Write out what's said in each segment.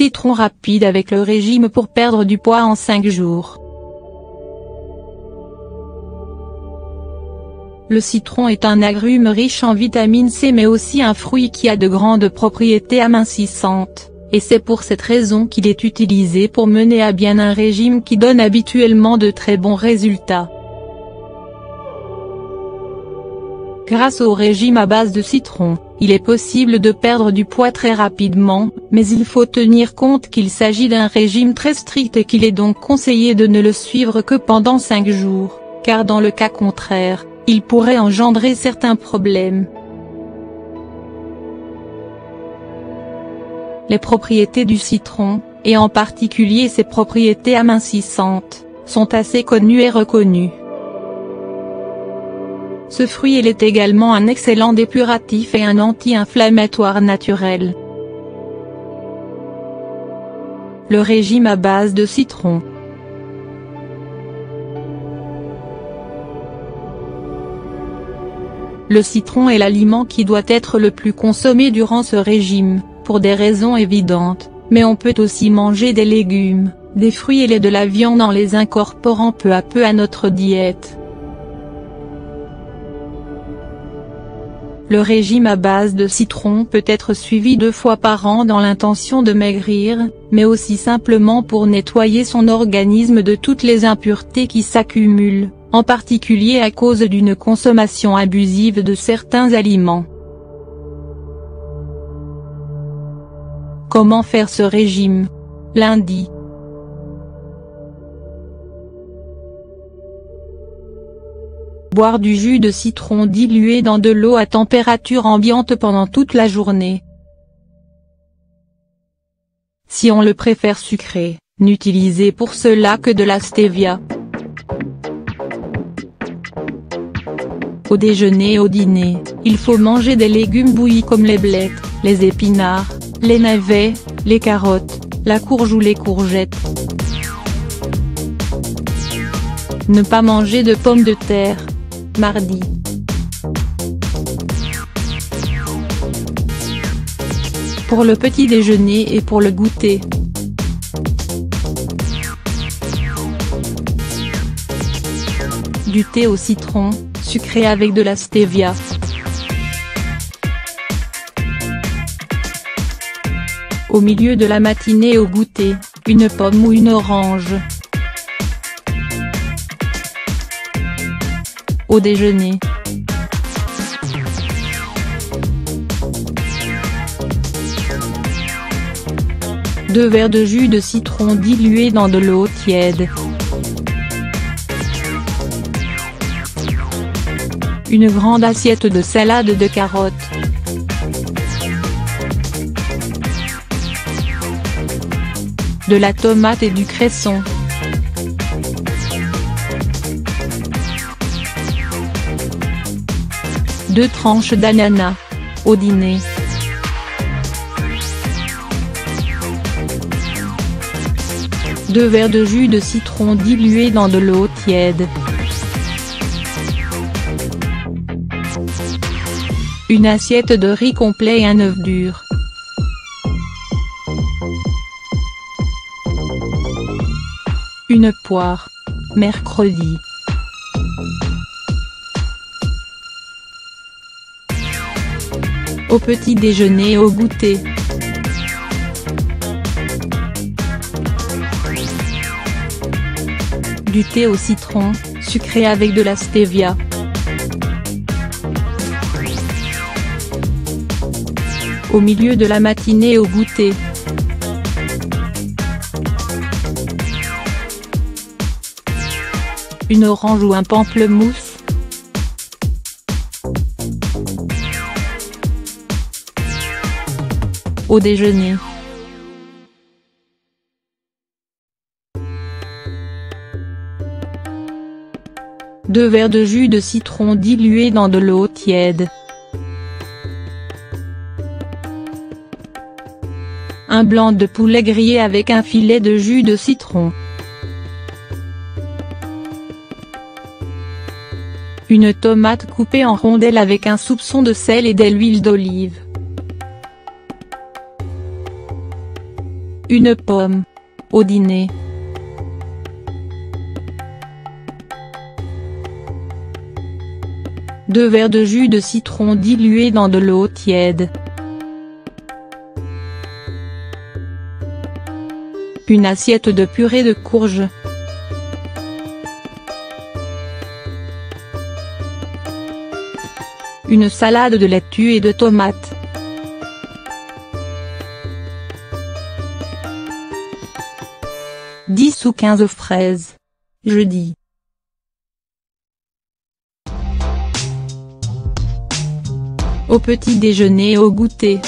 Citron rapide avec le régime pour perdre du poids en 5 jours. Le citron est un agrume riche en vitamine C mais aussi un fruit qui a de grandes propriétés amincissantes, et c'est pour cette raison qu'il est utilisé pour mener à bien un régime qui donne habituellement de très bons résultats. Grâce au régime à base de citron, il est possible de perdre du poids très rapidement, mais il faut tenir compte qu'il s'agit d'un régime très strict et qu'il est donc conseillé de ne le suivre que pendant 5 jours, car dans le cas contraire, il pourrait engendrer certains problèmes. Les propriétés du citron, et en particulier ses propriétés amincissantes, sont assez connues et reconnues. Ce fruit est également un excellent dépuratif et un anti-inflammatoire naturel. Le régime à base de citron. Le citron est l'aliment qui doit être le plus consommé durant ce régime, pour des raisons évidentes, mais on peut aussi manger des légumes, des fruits et de la viande en les incorporant peu à peu à notre diète. Le régime à base de citron peut être suivi 2 fois par an dans l'intention de maigrir, mais aussi simplement pour nettoyer son organisme de toutes les impuretés qui s'accumulent, en particulier à cause d'une consommation abusive de certains aliments. Comment faire ce régime? Lundi. Boire du jus de citron dilué dans de l'eau à température ambiante pendant toute la journée. Si on le préfère sucré, n'utilisez pour cela que de la stevia. Au déjeuner et au dîner, il faut manger des légumes bouillis comme les blettes, les épinards, les navets, les carottes, la courge ou les courgettes. Ne pas manger de pommes de terre. Mardi. Pour le petit déjeuner et pour le goûter. Du thé au citron, sucré avec de la stevia. Au milieu de la matinée au goûter, une pomme ou une orange. Au déjeuner. Deux verres de jus de citron dilué dans de l'eau tiède. Une grande assiette de salade de carottes. De la tomate et du cresson. Deux tranches d'ananas. Au dîner. Deux verres de jus de citron dilué dans de l'eau tiède. Une assiette de riz complet et un œuf dur. Une poire. Mercredi. Au petit déjeuner et au goûter. Du thé au citron, sucré avec de la stevia. Au milieu de la matinée au goûter. Une orange ou un pamplemousse. Au déjeuner. Deux verres de jus de citron dilué dans de l'eau tiède. Un blanc de poulet grillé avec un filet de jus de citron. Une tomate coupée en rondelles avec un soupçon de sel et de l'huile d'olive. Une pomme. Au dîner. Deux verres de jus de citron dilué dans de l'eau tiède. Une assiette de purée de courge. Une salade de laitue et de tomates. « 10 ou 15 fraises. Jeudi. Au petit déjeuner et au goûter.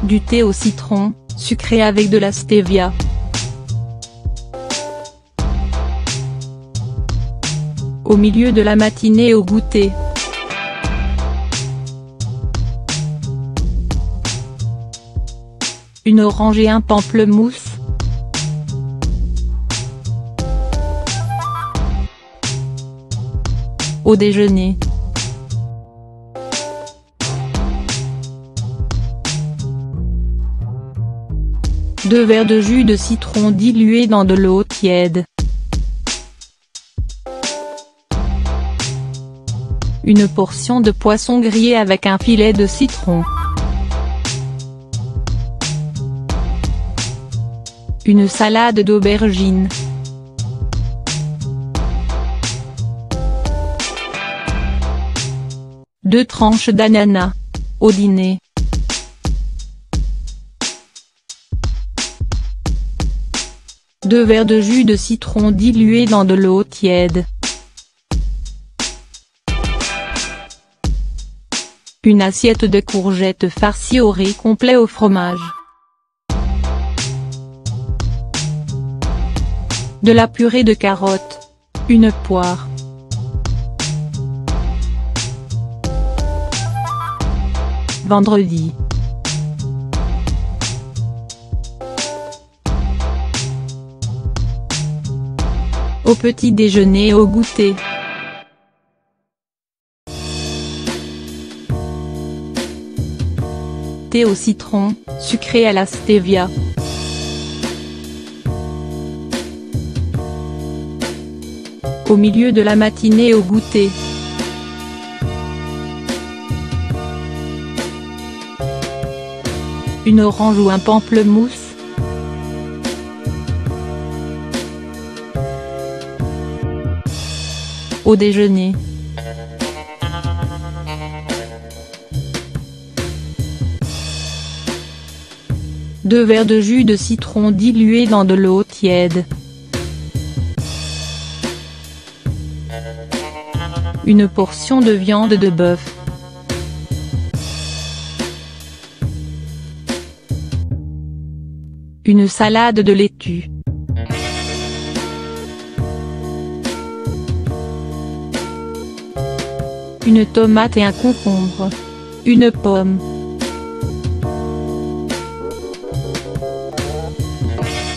Du thé au citron, sucré avec de la stevia. Au milieu de la matinée au goûter. Une orange et un pamplemousse. Au déjeuner. Deux verres de jus de citron dilué dans de l'eau tiède. Une portion de poisson grillé avec un filet de citron. Une salade d'aubergines. Deux tranches d'ananas. Au dîner. Deux verres de jus de citron dilué dans de l'eau tiède. Une assiette de courgettes farcies au riz complet au fromage. De la purée de carottes. Une poire. Vendredi. Au petit déjeuner et au goûter. Thé au citron, sucré à la stevia. Au milieu de la matinée au goûter. Une orange ou un pamplemousse. Au déjeuner. Deux verres de jus de citron dilué dans de l'eau tiède. Une portion de viande de bœuf. Une salade de laitue. Une tomate et un concombre. Une pomme.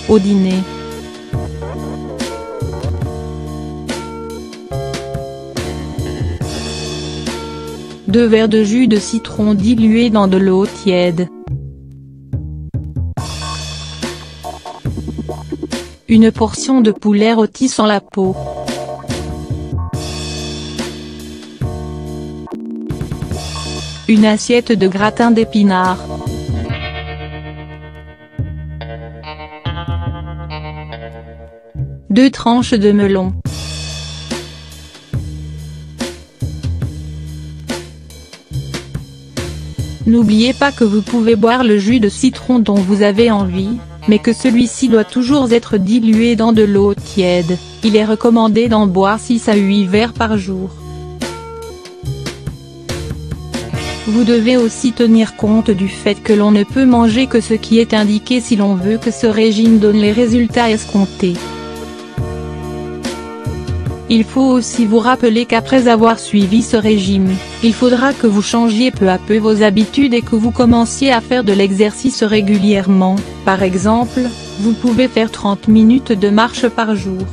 Au dîner. Deux verres de jus de citron dilué dans de l'eau tiède. Une portion de poulet rôti sans la peau. Une assiette de gratin d'épinards. Deux tranches de melon. N'oubliez pas que vous pouvez boire le jus de citron dont vous avez envie, mais que celui-ci doit toujours être dilué dans de l'eau tiède. Il est recommandé d'en boire 6 à 8 verres par jour. Vous devez aussi tenir compte du fait que l'on ne peut manger que ce qui est indiqué si l'on veut que ce régime donne les résultats escomptés. Il faut aussi vous rappeler qu'après avoir suivi ce régime, il faudra que vous changiez peu à peu vos habitudes et que vous commenciez à faire de l'exercice régulièrement. Par exemple, vous pouvez faire 30 minutes de marche par jour.